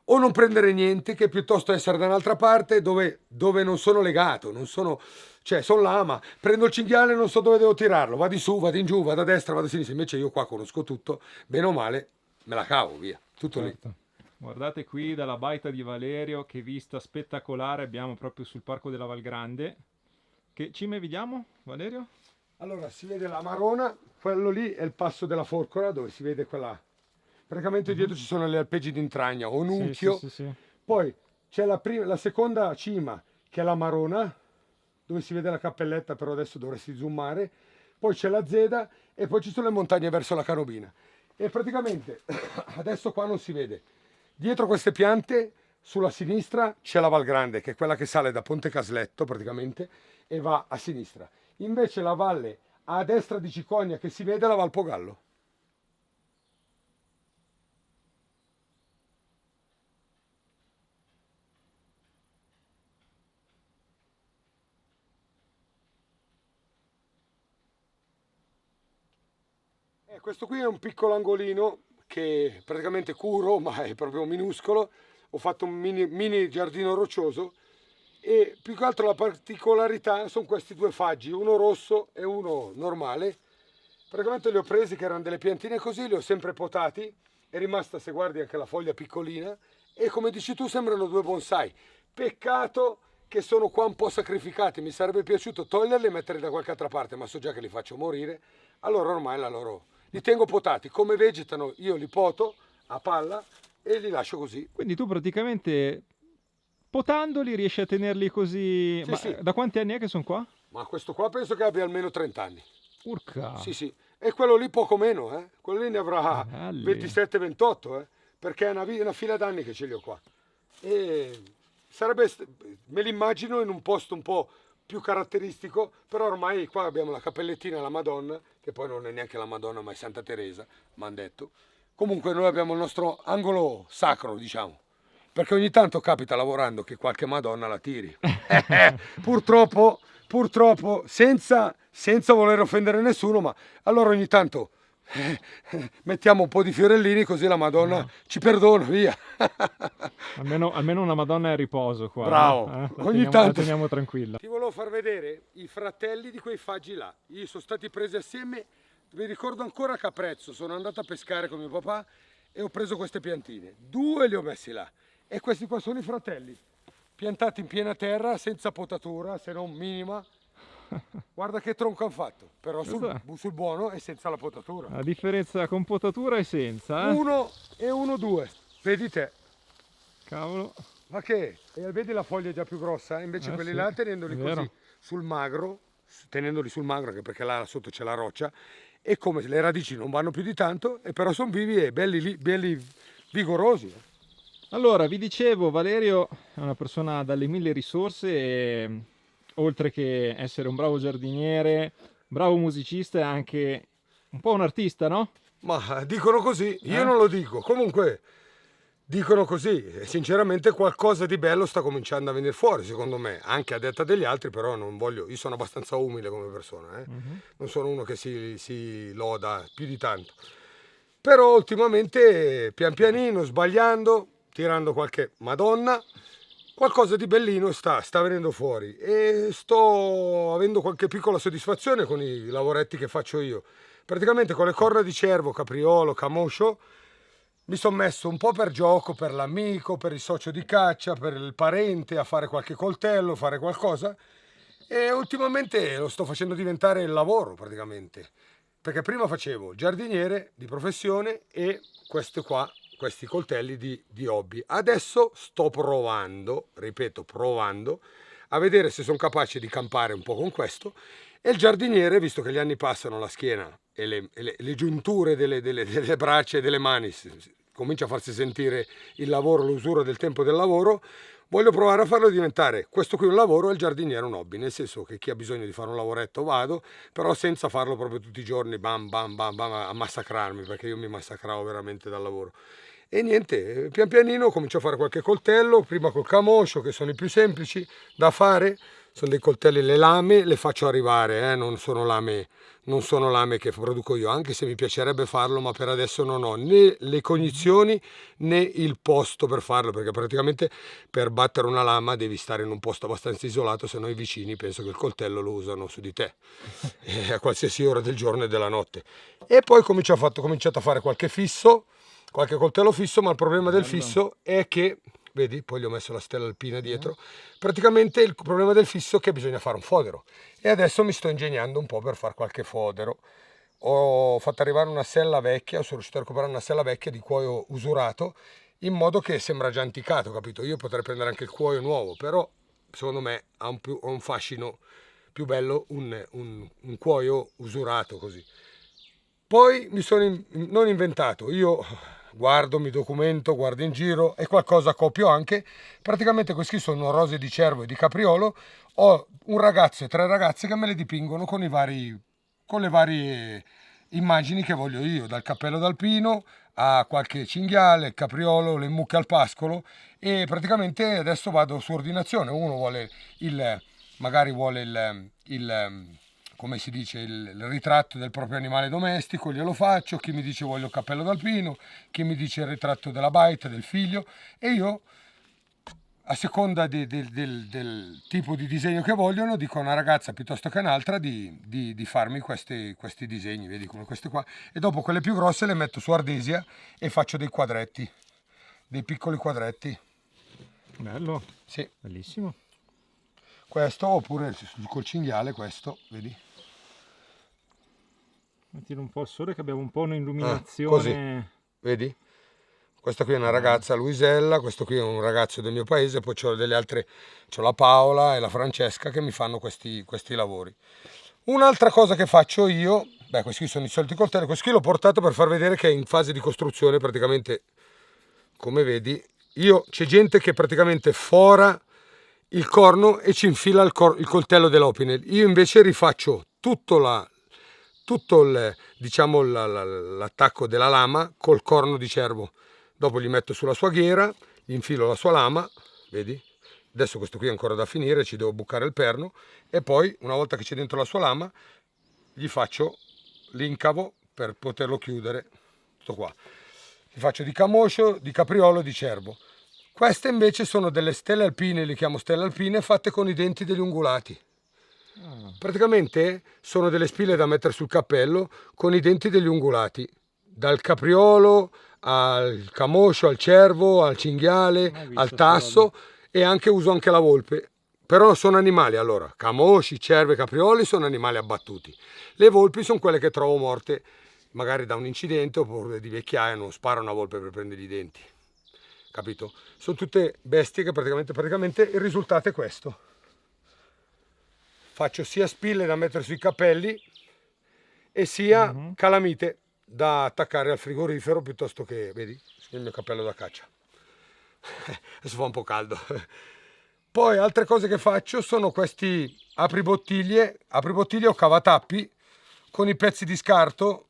o non prendere niente che piuttosto essere da un'altra parte dove non sono legato, non sono, cioè sono là, ma prendo il cinghiale e non so dove devo tirarlo, vado in su, vado in giù, vado a destra, vado a sinistra, invece io qua conosco tutto, bene o male me la cavo via, tutto Certo. Guardate qui dalla baita di Valerio, che vista spettacolare abbiamo proprio sul parco della Valgrande. Che cime vediamo, Valerio? lì. Allora si vede la Marona, quello lì è il passo della Forcola dove si vede quella, praticamente dietro ci sono le alpeggi d'Intragna o Nunchio. Sì. Poi c'è la seconda cima che è la Marona, dove si vede la cappelletta, però adesso dovresti zoomare. Poi c'è la Zeda e poi ci sono le montagne verso la Canobina. E praticamente adesso qua non si vede. Dietro queste piante, sulla sinistra, c'è la Valgrande, che è quella che sale da Ponte Casletto praticamente e va a sinistra. Invece la valle a destra di Cicogna che si vede è la Valpogallo. Questo qui è un piccolo angolino che praticamente curo, ma è proprio minuscolo. Ho fatto un mini giardino roccioso e più che altro la particolarità sono questi due faggi, uno rosso e uno normale. Praticamente li ho presi che erano delle piantine così, li ho sempre potati, è rimasta, se guardi, anche la foglia piccolina e come dici tu sembrano due bonsai. Peccato che sono qua un po' sacrificati, mi sarebbe piaciuto toglierli e metterli da qualche altra parte, ma so già che li faccio morire, allora ormai li tengo potati, come vegetano io li poto a palla e li lascio così. Quindi tu praticamente potandoli riesci a tenerli così. Sì, Ma sì. da quanti anni è che sono qua? Ma questo qua penso che abbia almeno 30 anni. Urca! Sì, sì. E quello lì poco meno, eh? Quello lì ne avrà Belli. 27-28, eh? perché è una fila d'anni che ce li ho qua. E me li immagino in un posto un po' più caratteristico, però ormai qua abbiamo la cappellettina alla Madonna, che poi non è neanche la Madonna ma è Santa Teresa, mi hanno detto. Comunque noi abbiamo il nostro angolo sacro, diciamo, perché ogni tanto capita lavorando che qualche Madonna la tiri. Purtroppo, senza voler offendere nessuno, ma allora ogni tanto mettiamo un po' di fiorellini così la Madonna ci perdona, via. Almeno una Madonna è a riposo qua. Bravo, ogni tanto. La teniamo tranquilla. Ti volevo far vedere i fratelli di quei faggi là. Io sono stati presi assieme, mi ricordo ancora a Caprezzo, sono andato a pescare con mio papà e ho preso queste piantine. 2 li ho messi là e questi qua sono i fratelli, piantati in piena terra, senza potatura, se non minima. Guarda che tronco hanno fatto, però sul buono e senza la potatura. La differenza con potatura e senza, 1 e 1, 2, vedi te. Cavolo. Ma che? E vedi la foglia è già più grossa, invece quelli sì, là tenendoli è vero. così sul magro, anche perché là sotto c'è la roccia, e come le radici non vanno più di tanto, e però sono vivi e belli vigorosi. Allora, vi dicevo, Valerio è una persona dalle 1000 risorse e oltre che essere un bravo giardiniere, bravo musicista, è anche un po' un artista, no? Ma dicono così, io non lo dico, comunque dicono così, e sinceramente qualcosa di bello sta cominciando a venire fuori secondo me, anche a detta degli altri, però non voglio, io sono abbastanza umile come persona, non sono uno che si loda più di tanto, però ultimamente pian pianino, sbagliando, tirando qualche Madonna, qualcosa di bellino sta venendo fuori e sto avendo qualche piccola soddisfazione con i lavoretti che faccio io. Praticamente con le corna di cervo, capriolo, camoscio, mi sono messo un po' per gioco, per l'amico, per il socio di caccia, per il parente, a fare qualche coltello, fare qualcosa, e ultimamente lo sto facendo diventare il lavoro praticamente, perché prima facevo il giardiniere di professione e questi coltelli di hobby. Adesso sto provando, ripeto, provando a vedere se sono capace di campare un po' con questo, e il giardiniere, visto che gli anni passano, la schiena e le giunture delle braccia e delle mani comincia a farsi sentire il lavoro, l'usura del tempo del lavoro, voglio provare a farlo diventare questo qui un lavoro e il giardiniere un hobby, nel senso che chi ha bisogno di fare un lavoretto vado, però senza farlo proprio tutti i giorni, bam bam bam bam, a massacrarmi, perché io mi massacravo veramente dal lavoro. E niente, pian pianino comincio a fare qualche coltello, prima col camoscio, che sono i più semplici da fare, sono dei coltelli, le lame le faccio arrivare, non sono lame che produco io, anche se mi piacerebbe farlo, ma per adesso non ho né le cognizioni né il posto per farlo, perché praticamente per battere una lama devi stare in un posto abbastanza isolato, se no i vicini penso che il coltello lo usano su di te a qualsiasi ora del giorno e della notte. E poi ho cominciato a fare qualche coltello fisso, ma il problema del fisso è che, vedi, poi gli ho messo la stella alpina dietro, praticamente il problema del fisso è che bisogna fare un fodero, e adesso mi sto ingegnando un po' per fare qualche fodero. Ho fatto arrivare una sella vecchia, sono riuscito a recuperare una sella vecchia di cuoio usurato, in modo che sembra già anticato, capito? Io potrei prendere anche il cuoio nuovo, però secondo me ha un fascino più bello un cuoio usurato così. Poi mi sono non inventato, io guardo, mi documento, guardo in giro e qualcosa copio anche. Praticamente questi sono rose di cervo e di capriolo. Ho un ragazzo e 3 ragazze che me le dipingono con le varie immagini che voglio io, dal cappello d'alpino a qualche cinghiale, il capriolo, le mucche al pascolo, e praticamente adesso vado su ordinazione. Uno vuole magari vuole come si dice, il ritratto del proprio animale domestico, glielo faccio, chi mi dice voglio il cappello d'alpino, chi mi dice il ritratto della baita, del figlio, e io, a seconda del tipo di disegno che vogliono, dico a una ragazza piuttosto che a un'altra di farmi questi disegni, vedi come queste qua, e dopo quelle più grosse le metto su ardesia e faccio dei quadretti, dei piccoli quadretti. Bello, sì, bellissimo. Questo, oppure col cinghiale, questo, vedi? Mettilo un po' al sole che abbiamo un po' un'illuminazione. Così, vedi? Questa qui è una ragazza, Luisella, questo qui è un ragazzo del mio paese, poi c'ho delle altre, c'ho la Paola e la Francesca che mi fanno questi lavori. Un'altra cosa che faccio io, questi qui sono i soliti coltelli, questo qui l'ho portato per far vedere che è in fase di costruzione, praticamente come vedi, c'è gente che praticamente fora il corno e ci infila il coltello dell'opinel. Io invece rifaccio tutto diciamo l'attacco della lama col corno di cervo. Dopo gli metto sulla sua ghiera, gli infilo la sua lama, vedi? Adesso questo qui è ancora da finire, ci devo bucare il perno, e poi una volta che c'è dentro la sua lama gli faccio l'incavo per poterlo chiudere. Tutto qua. Gli faccio di camoscio, di capriolo e di cervo. Queste invece sono delle stelle alpine, le chiamo stelle alpine, fatte con i denti degli ungulati. Praticamente sono delle spille da mettere sul cappello con i denti degli ungulati, dal capriolo al camoscio, al cervo, al cinghiale, al tasso, e uso anche la volpe. Però sono animali, allora, camosci, cervi e caprioli sono animali abbattuti. Le volpi sono quelle che trovo morte magari da un incidente oppure di vecchiaia, non spara una volpe per prendere i denti. Capito? Sono tutte bestie che praticamente il risultato è questo. Faccio sia spille da mettere sui capelli e sia calamite da attaccare al frigorifero, piuttosto che, vedi, il mio cappello da caccia. Adesso fa un po' caldo. Poi altre cose che faccio sono questi apribottiglie o cavatappi. Con i pezzi di scarto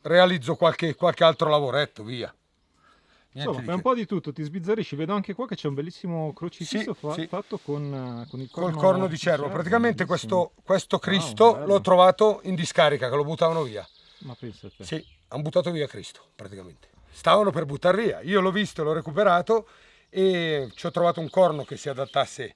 realizzo qualche altro lavoretto, via. Insomma, fai un po' di tutto, ti sbizzarrisci. Vedo anche qua che c'è un bellissimo crocifisso fatto con il col corno di cervo. Praticamente questo Cristo Wow, l'ho trovato in discarica, che lo buttavano via. Ma pensa a te. Sì, hanno buttato via Cristo, praticamente. Stavano per buttar via. Io l'ho visto, l'ho recuperato e ci ho trovato un corno che si adattasse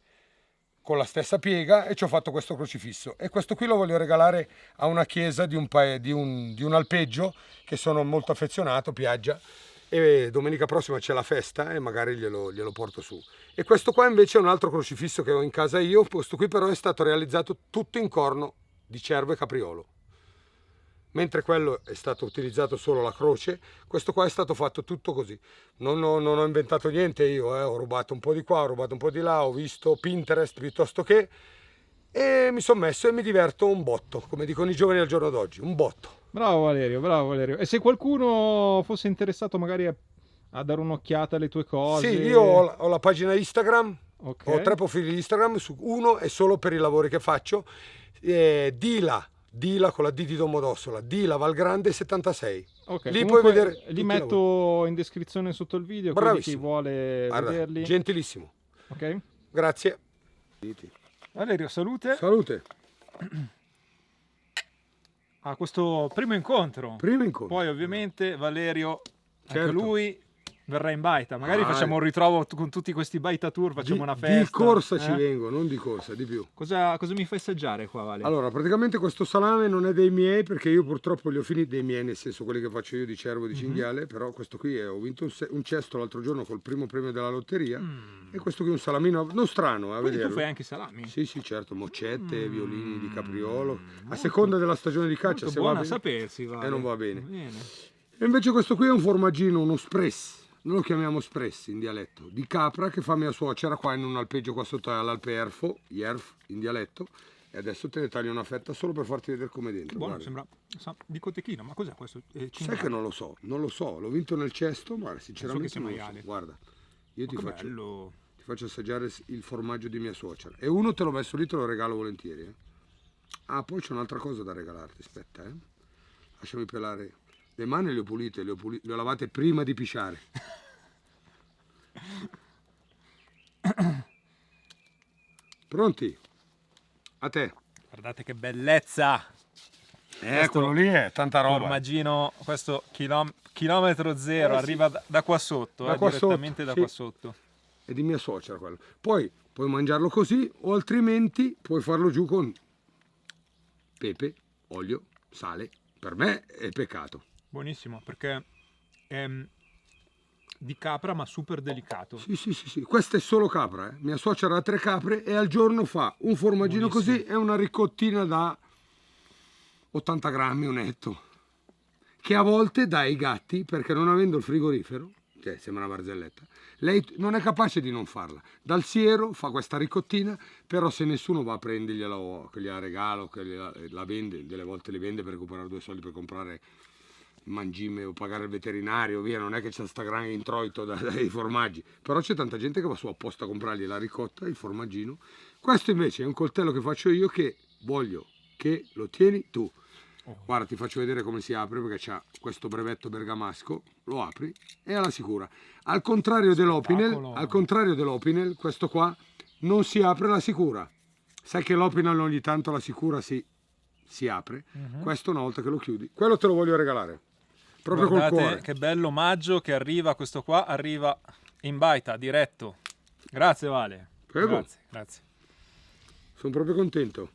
con la stessa piega e ci ho fatto questo crocifisso. E questo qui lo voglio regalare a una chiesa di un alpeggio che sono molto affezionato, Piaggia. E domenica prossima c'è la festa e magari glielo porto su. E questo qua invece è un altro crocifisso che ho in casa io. Questo qui però è stato realizzato tutto in corno di cervo e capriolo, mentre quello è stato utilizzato solo la croce. Questo qua è stato fatto tutto così. Non ho inventato niente io, ho rubato un po' di qua, ho rubato un po' di là, ho visto Pinterest piuttosto che, e mi sono messo e mi diverto un botto, come dicono i giovani al giorno d'oggi, un botto. Bravo Valerio, bravo Valerio. E se qualcuno fosse interessato magari a dare un'occhiata alle tue cose? Sì, io ho la pagina Instagram, Okay. ho 3 profili di Instagram, uno è solo per i lavori che faccio, Dila con la D di Domodossola, Dila Valgrande 76. Ok, Lì comunque puoi vedere tutti li i metto in descrizione sotto il video, quindi chi Bravissimo. vuole Guarda, vederli. gentilissimo. Ok? Grazie. Valerio, salute Salute. a questo primo incontro. Primo incontro. Poi ovviamente Valerio, anche Certo. lui verrà in baita. Magari Ah, facciamo un ritrovo con tutti questi baita tour, facciamo una festa. Di corsa ci vengo, non di corsa, di più. Cosa mi fai assaggiare qua, Valerio? Allora, praticamente questo salame non è dei miei, perché io purtroppo li ho finiti, dei miei nel senso quelli che faccio io di cervo e di cinghiale, però questo qui ho vinto un cesto l'altro giorno col primo premio della lotteria, e questo qui è un salamino non strano, a Quindi tu vederlo. fai anche i salami? Sì, sì, certo, moccette, violini di capriolo, a seconda della stagione di caccia, Molto se buona va a bene. sapersi, Vale. non va bene. Bene. E invece questo qui è un formaggino, uno spress, noi lo chiamiamo spress in dialetto, di capra, che fa mia suocera qua in un alpeggio qua sotto all'Alpe Jerf in dialetto, e adesso te ne taglio una fetta solo per farti vedere come è dentro. Buono, guarda. sembra di cotechino, ma cos'è questo? Sai che non lo so, l'ho vinto nel cesto, ma sinceramente sia non lo maiale. so. Guarda, io ti Che faccio, bello. ti faccio assaggiare il formaggio di mia suocera, e uno te l'ho messo lì, te lo regalo volentieri. Ah, poi c'è un'altra cosa da regalarti, aspetta, lasciami pelare. Le mani le ho pulite, le ho lavate prima di pisciare. Pronti? A te. Guardate che bellezza. Quello lì è tanta roba. Formaggino, questo chilometro zero, sì. arriva da qua sotto, Da qua direttamente sotto, da sì. qua sotto. È di mia suocera quello. Poi puoi mangiarlo così, o altrimenti puoi farlo giù con pepe, olio, sale. Per me è peccato. Buonissimo, perché è di capra ma super delicato. Sì. Questa è solo capra. Mia suocera ha 3 capre e al giorno fa un formaggino Buonissimo. così e una ricottina da 80 grammi, un etto, che a volte dà ai gatti, perché non avendo il frigorifero, cioè sembra una barzelletta, lei non è capace di non farla. Dal siero fa questa ricottina, però se nessuno va a prendergliela o che gliela regalo, che la vende, delle volte le vende per recuperare 2 soldi per comprare mangime o pagare il veterinario, via, non è che c'è sta gran introito dai formaggi, però c'è tanta gente che va su apposta a comprargli la ricotta, il formaggino. Questo invece è un coltello che faccio io, che voglio che lo tieni tu. Guarda, ti faccio vedere come si apre, perché c'ha questo brevetto bergamasco, lo apri e è alla sicura. Al contrario dell'Opinel, questo qua non si apre alla sicura. Sai che l'Opinel ogni tanto la sicura si apre. Questo una volta che lo chiudi, quello te lo voglio regalare. Proprio Guardate col cuore. che bello omaggio che arriva, questo qua arriva in baita, diretto. Grazie Vale. Prego. Grazie. Sono proprio contento.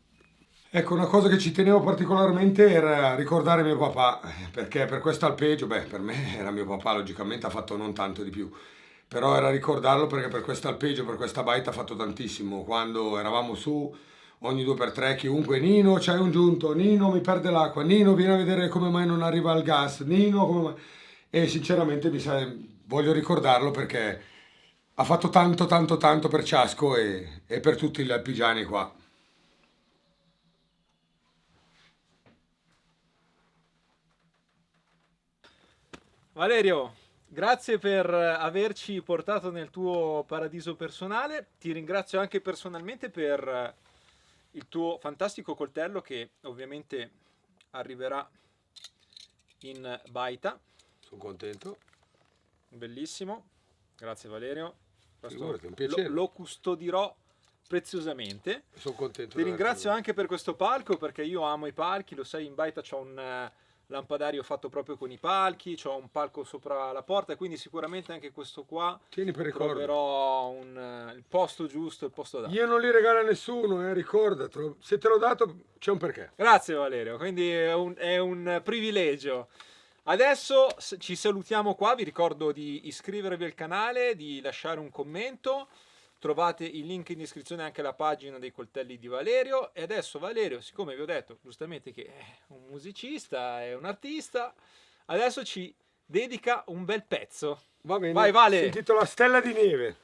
Ecco, una cosa che ci tenevo particolarmente era ricordare mio papà, perché per questo alpeggio, per me era mio papà, logicamente ha fatto non tanto di più, però era ricordarlo perché per questo alpeggio, per questa baita ha fatto tantissimo. Quando eravamo su, ogni 2x3, chiunque, Nino, c'hai un giunto, Nino mi perde l'acqua, Nino vieni a vedere come mai non arriva il gas, Nino come mai... E sinceramente voglio ricordarlo perché ha fatto tanto per Ciasco e per tutti gli alpigiani qua. Valerio, grazie per averci portato nel tuo paradiso personale. Ti ringrazio anche personalmente per il tuo fantastico coltello che ovviamente arriverà in baita. Sono contento. Bellissimo. Grazie Valerio. Figurati, è un piacere. Lo custodirò preziosamente. Sono contento. Ti ringrazio anche per questo palco, perché io amo i palchi, lo sai, in baita c'ho un lampadario fatto proprio con i palchi, c'ho un palco sopra la porta, e quindi sicuramente anche questo qua Tieni per ricordo. troverò il posto giusto, il posto adatto. Io non li regalo a nessuno, ricordatelo. Se te l'ho dato c'è un perché. Grazie Valerio, quindi è un privilegio. Adesso ci salutiamo qua, vi ricordo di iscrivervi al canale, di lasciare un commento. Trovate il link in descrizione anche alla pagina dei coltelli di Valerio. E adesso Valerio, siccome vi ho detto giustamente che è un musicista, è un artista, adesso ci dedica un bel pezzo. Va bene. Vai Vale! Si intitola Stella di Neve.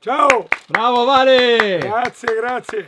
Ciao! Bravo Vale! Grazie, grazie!